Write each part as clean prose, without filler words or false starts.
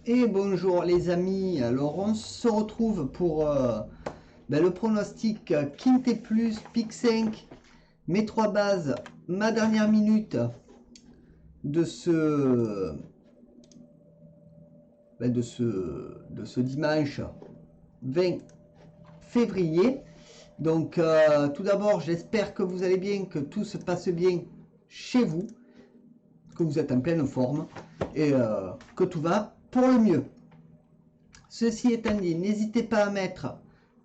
Et bonjour les amis, alors on se retrouve pour le pronostic Quintet Plus, Pic 5, mes 3 bases, ma dernière minute de ce, de ce dimanche 20 février. Donc tout d'abord j'espère que vous allez bien, que tout se passe bien chez vous, que vous êtes en pleine forme et que tout va pour le mieux. Ceci étant dit, n'hésitez pas à mettre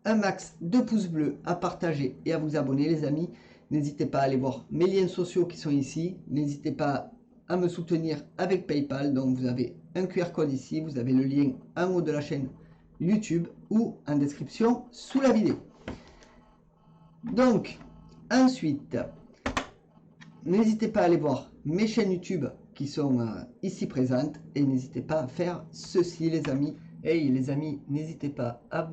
un max de pouces bleus, à partager et à vous abonner les amis. N'hésitez pas à aller voir mes liens sociaux qui sont ici. N'hésitez pas à me soutenir avec PayPal. Donc vous avez un QR code ici, vous avez le lien en haut de la chaîne YouTube ou en description sous la vidéo. Donc ensuite, n'hésitez pas à aller voir mes chaînes YouTube qui sont ici présentes et n'hésitez pas à faire ceci les amis. Hey les amis, n'hésitez pas à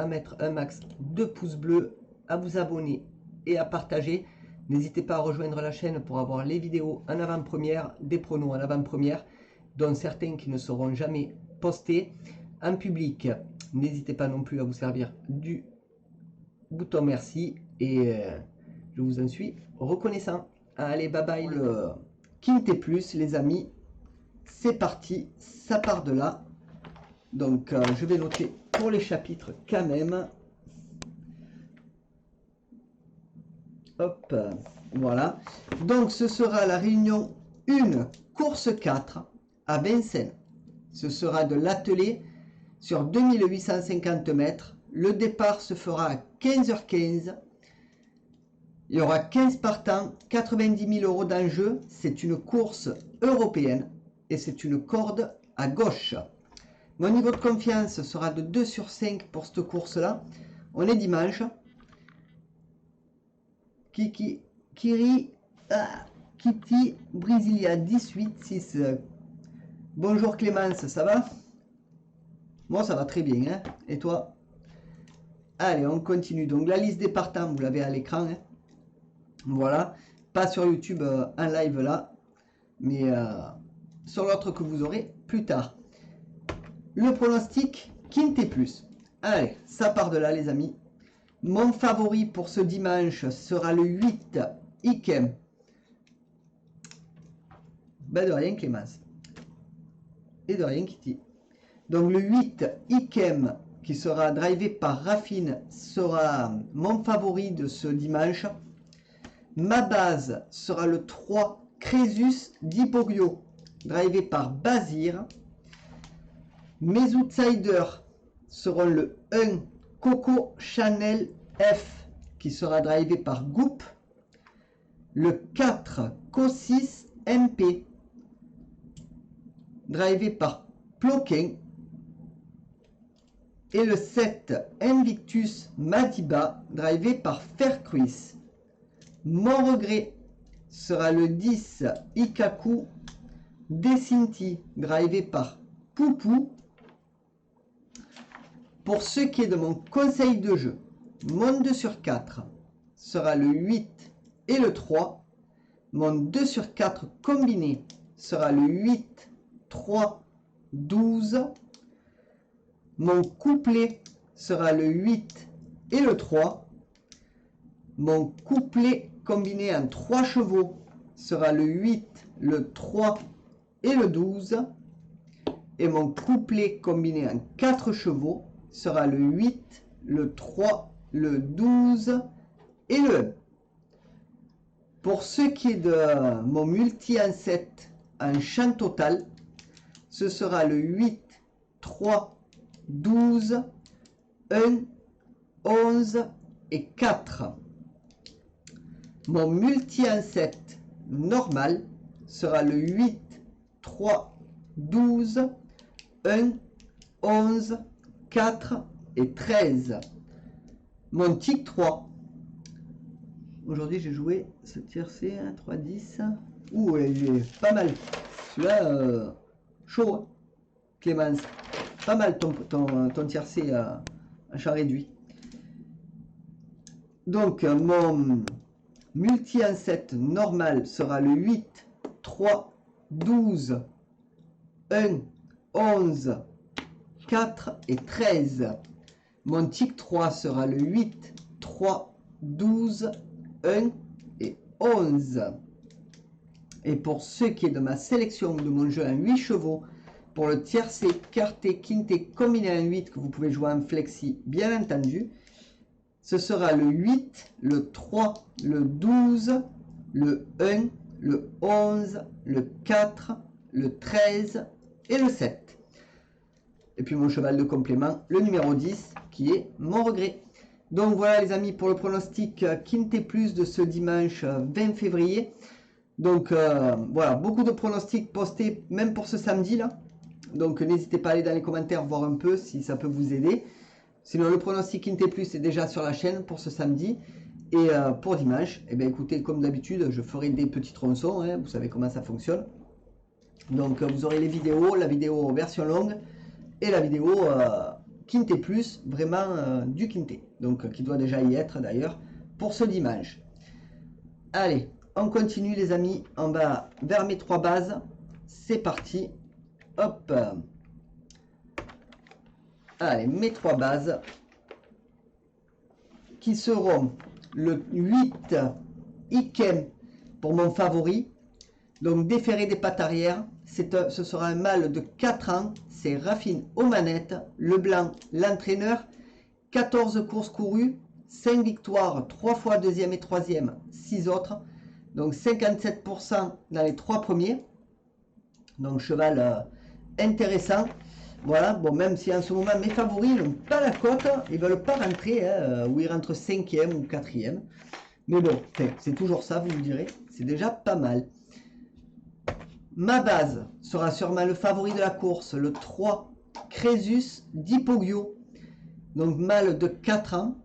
mettre un max de pouces bleus, à vous abonner et à partager. N'hésitez pas à rejoindre la chaîne pour avoir les vidéos en avant-première, des pronos en avant-première, dont certains qui ne seront jamais postés en public. N'hésitez pas non plus à vous servir du bouton merci et je vous en suis reconnaissant. Allez, bye bye le Quintet Plus les amis, c'est parti, ça part de là. Donc je vais noter pour les chapitres quand même. Hop, voilà. Donc ce sera la réunion 1, course 4 à Vincennes. Ce sera de l'atelier sur 2850 mètres. Le départ se fera à 15h15. Il y aura 15 partants, 90 000 € d'enjeu. C'est une course européenne et c'est une corde à gauche. Mon niveau de confiance sera de 2 sur 5 pour cette course-là. On est dimanche. Kitty Brasilia 18-6. Bonjour Clémence, ça va? Moi ça va très bien, hein? Et toi? Allez, on continue. Donc la liste des partants, vous l'avez à l'écran. Hein? Voilà. Pas sur YouTube en live là, mais sur l'autre que vous aurez plus tard. Le pronostic Quintet Plus. Allez, ça part de là les amis. Mon favori pour ce dimanche sera le 8 Ikem. Ben de rien Clémence. Et de rien Kitty. Donc le 8 Ikem qui sera drivé par Raffine sera mon favori de ce dimanche. Ma base sera le 3 Crésus d'Hyporio drivé par Bazir. Mes outsiders seront le 1 Coco Chanel F qui sera drivé par Goop, le 4 Co6 MP drivé par Ploquin et le 7 Invictus Madiba drivé par Faircruis. Mon regret sera le 10 Ikaku Decinti drivé par Poupou. Pour ce qui est de mon conseil de jeu, mon 2 sur 4 sera le 8 et le 3. Mon 2 sur 4 combiné sera le 8, 3, 12. Mon couplet sera le 8 et le 3. Mon couplet combiné en 3 chevaux sera le 8, le 3 et le 12. Et mon couplet combiné en 4 chevaux sera le 8, le 3, le 12 et le 1. Pour ce qui est de mon multi en 7 en champ total, ce sera le 8, 3, 12, 1, 11 et 4. Mon multi en 7 normal sera le 8, 3, 12, 1, 11, 4 et 13. Mon tic 3. Aujourd'hui j'ai joué ce tiercé 1, 3, 10. Ouh, il est pas mal. Celui-là, chaud. Hein, Clémence. Pas mal ton tiercé à chat réduit. Donc mon multi en 7 normal sera le 8, 3, 12, 1, 11, 4 et 13. Mon tic 3 sera le 8, 3, 12, 1 et 11. Et pour ce qui est de ma sélection de mon jeu en 8 chevaux, pour le tiercé, quarté, quinté combiné en 8, que vous pouvez jouer en flexi, bien entendu, ce sera le 8, le 3, le 12, le 1, le 11, le 4, le 13 et le 7. Et puis mon cheval de complément, le numéro 10, qui est mon regret. Donc voilà les amis pour le pronostic Quinté Plus de ce dimanche 20 février. Donc voilà, beaucoup de pronostics postés même pour ce samedi là. Donc n'hésitez pas à aller dans les commentaires voir un peu si ça peut vous aider. Sinon le pronostic Quinté Plus est déjà sur la chaîne pour ce samedi. Et pour dimanche, eh bien, écoutez, comme d'habitude, je ferai des petits tronçons, hein, vous savez comment ça fonctionne. Donc vous aurez les vidéos, la vidéo version longue et la vidéo Quinté Plus, vraiment du Quinté. Donc qui doit déjà y être d'ailleurs pour ce dimanche. Allez, on continue les amis, on va vers mes 3 bases. C'est parti. Hop. Allez, mes 3 bases qui seront le 8 Ikem pour mon favori. Donc déféré des pattes arrière. Ce sera un mâle de 4 ans. C'est Raffine aux manettes. Le blanc, l'entraîneur. 14 courses courues. 5 victoires, 3 fois deuxième et troisième, 6 autres. Donc 57% dans les 3 premiers. Donc cheval intéressant. Voilà, bon, même si en ce moment mes favoris n'ont pas la cote, ils ne veulent pas rentrer, hein, où ils rentrent 5e ou 4e. Mais bon, c'est toujours ça, vous me direz, c'est déjà pas mal. Ma base sera sûrement le favori de la course, le 3 Crésus d'Hippogio. Donc mâle de 4 ans.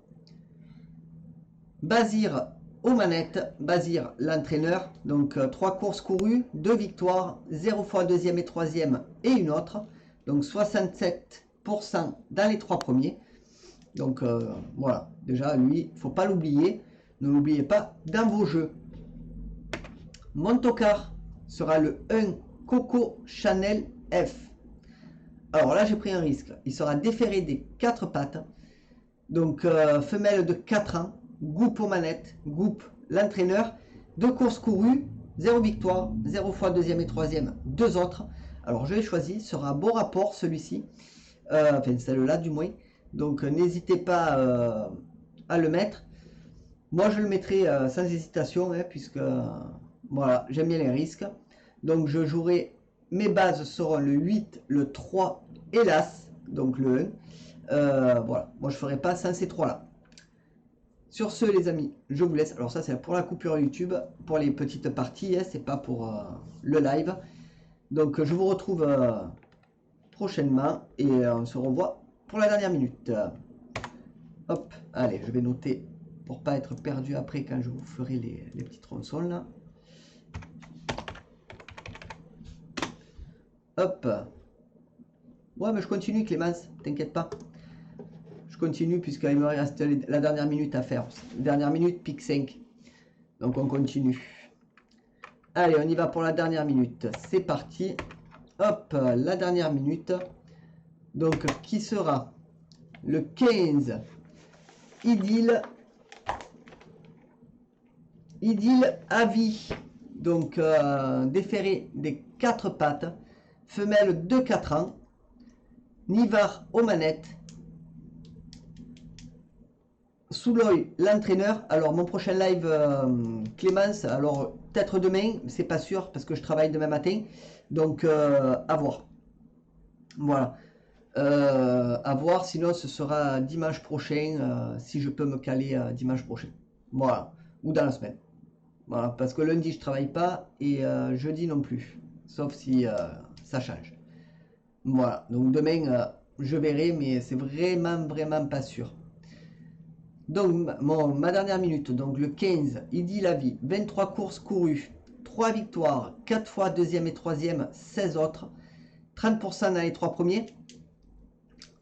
Basir aux manettes, Basir l'entraîneur. Donc 3 courses courues, 2 victoires, 0 fois deuxième et troisième et une autre. Donc 67% dans les 3 premiers. Donc voilà, déjà lui, il ne faut pas l'oublier. Ne l'oubliez pas dans vos jeux. Mon tocard sera le 1 Coco Chanel F. Alors là, j'ai pris un risque. Il sera déféré des 4 pattes. Donc femelle de 4 ans. Goup aux manettes. Goup l'entraîneur. 2 courses courues. 0 victoire. 0 fois deuxième et troisième. 2 autres. Alors je l'ai choisi. Sera beau rapport celui-ci. Enfin celle-là du moins. Donc n'hésitez pas à le mettre. Moi je le mettrai sans hésitation. Hein, puisque voilà, j'aime bien les risques. Donc je jouerai. Mes bases seront le 8, le 3 et l'As. Donc le 1. Voilà, moi je ne ferai pas sans ces 3 là. Sur ce les amis, je vous laisse. Alors ça c'est pour la coupure YouTube, pour les petites parties, hein, c'est pas pour le live. Donc je vous retrouve prochainement et on se revoit pour la dernière minute. Hop, allez, je vais noter pour pas être perdu après quand je vous ferai les petits tronçons là. Hop. Ouais mais je continue Clémence, t'inquiète pas. Je continue puisqu'il me reste la dernière minute à faire. Dernière minute, pique 5. Donc on continue. Allez, on y va pour la dernière minute. C'est parti. Hop, la dernière minute. Donc, qui sera le 15 Idylle Avis. Donc, déféré des 4 pattes. Femelle de 4 ans. Nivard aux manettes. Souloy, l'entraîneur. Alors mon prochain live Clémence, alors peut-être demain, c'est pas sûr parce que je travaille demain matin. Donc à voir. Voilà. À voir, sinon ce sera dimanche prochain, si je peux me caler dimanche prochain. Voilà. Ou dans la semaine. Voilà, parce que lundi je travaille pas et jeudi non plus. Sauf si ça change. Voilà. Donc demain je verrai, mais c'est vraiment pas sûr. Donc, ma dernière minute, donc le 15, Idylle Avis, 23 courses courues, 3 victoires, 4 fois deuxième et troisième, 16 autres, 30% dans les 3 premiers.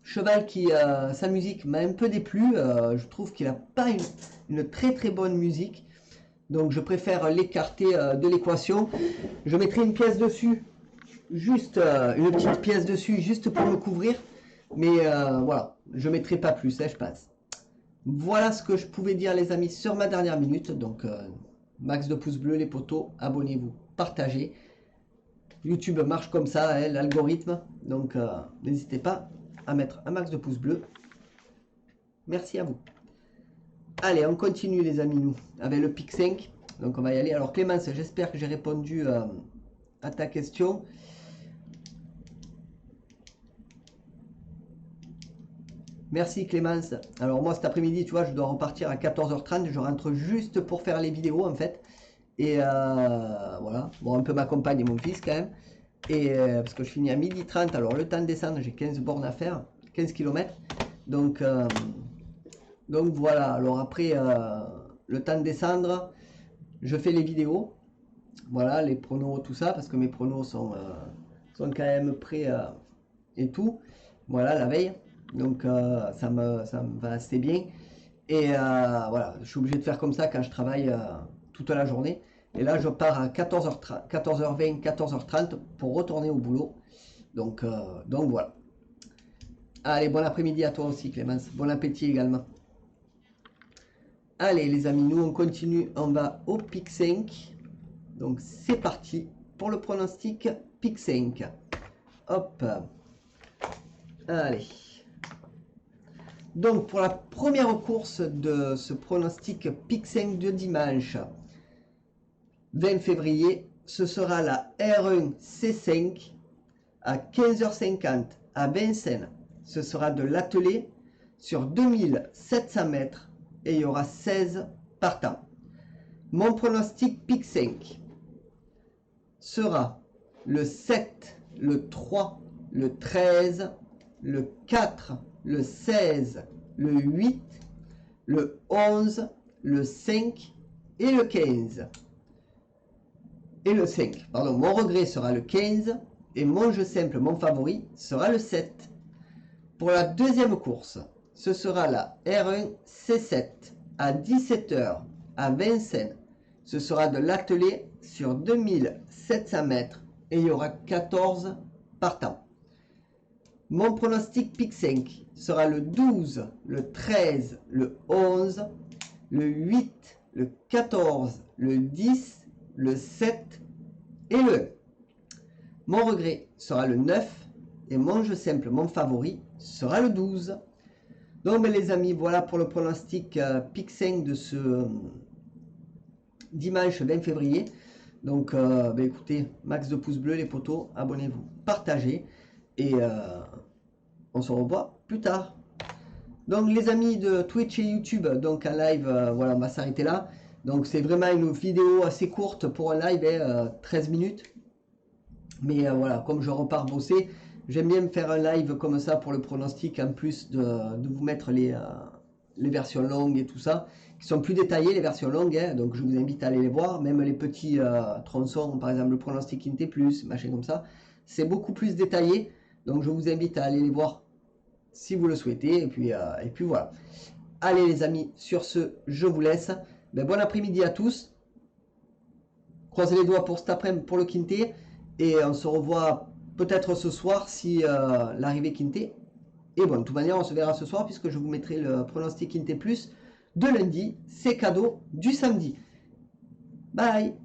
Cheval qui, sa musique m'a un peu déplu, je trouve qu'il n'a pas une très bonne musique. Donc je préfère l'écarter de l'équation. Je mettrai une pièce dessus juste une petite pièce dessus, juste pour me couvrir. Mais voilà, je ne mettrai pas plus, hein, je passe. Voilà ce que je pouvais dire les amis sur ma dernière minute. Donc max de pouces bleus les potos, abonnez-vous, partagez. YouTube marche comme ça, hein, l'algorithme. Donc n'hésitez pas à mettre un max de pouces bleus. Merci à vous. Allez, on continue les amis, nous, avec le pic 5. Donc on va y aller. Alors Clémence, j'espère que j'ai répondu à ta question. Merci Clémence. Alors moi cet après-midi, tu vois, je dois repartir à 14h30. Je rentre juste pour faire les vidéos en fait. Et voilà. Bon, un peu ma compagne et mon fils quand même. Et parce que je finis à 12h30. Alors le temps de descendre, j'ai 15 bornes à faire. 15 km. Donc voilà. Alors après, le temps de descendre, je fais les vidéos. Voilà, les pronos, tout ça. Parce que mes pronos sont quand même prêts et tout. Voilà, la veille. Donc ça me va assez bien. Et voilà, je suis obligé de faire comme ça quand je travaille toute la journée. Et là, je pars à 14h30, 14h20, 14h30 pour retourner au boulot. Donc voilà. Allez, bon après-midi à toi aussi Clémence. Bon appétit également. Allez les amis, nous on continue. On va au pic 5. Donc c'est parti pour le pronostic pic 5. Hop. Allez. Donc pour la première course de ce pronostic pic 5 de dimanche 20 février, ce sera la R1 C5 à 15h50 à Vincennes. Ce sera de l'attelé sur 2700 mètres et il y aura 16 partants. Mon pronostic pic 5 sera le 7, le 3, le 13, le 4, le 16, le 8, le 11, le 5 et le 15. Et le 5, pardon, mon regret sera le 15 et mon jeu simple, mon favori, sera le 7. Pour la deuxième course, ce sera la R1 C7 à 17h à Vincennes. Ce sera de l'attelé sur 2700 mètres et il y aura 14 partants. Mon pronostic pic 5 sera le 12, le 13, le 11, le 8, le 14, le 10, le 7 et le 1. Mon regret sera le 9 et mon jeu simple, mon favori, sera le 12. Donc les amis, voilà pour le pronostic pic 5 de ce dimanche 20 février. Donc écoutez, max de pouces bleus les potos, abonnez-vous, partagez et on se revoit plus tard. Donc les amis de Twitch et YouTube, donc un live, voilà, on va s'arrêter là. Donc c'est vraiment une vidéo assez courte pour un live, 13 minutes. Mais voilà, comme je repars bosser, j'aime bien me faire un live comme ça pour le pronostic, en plus de vous mettre les versions longues et tout ça, qui sont plus détaillées, les versions longues, hein, donc je vous invite à aller les voir, même les petits tronçons, par exemple le pronostic Inté+, machin comme ça, c'est beaucoup plus détaillé, donc je vous invite à aller les voir si vous le souhaitez, et puis voilà. Allez les amis, sur ce, je vous laisse, bon après-midi à tous, croisez les doigts pour cet après-midi, pour le Quinté, et on se revoit peut-être ce soir si l'arrivée Quinté. Et bon, de toute manière, on se verra ce soir puisque je vous mettrai le pronostic Quinté Plus de lundi. C'est cadeau du samedi. Bye!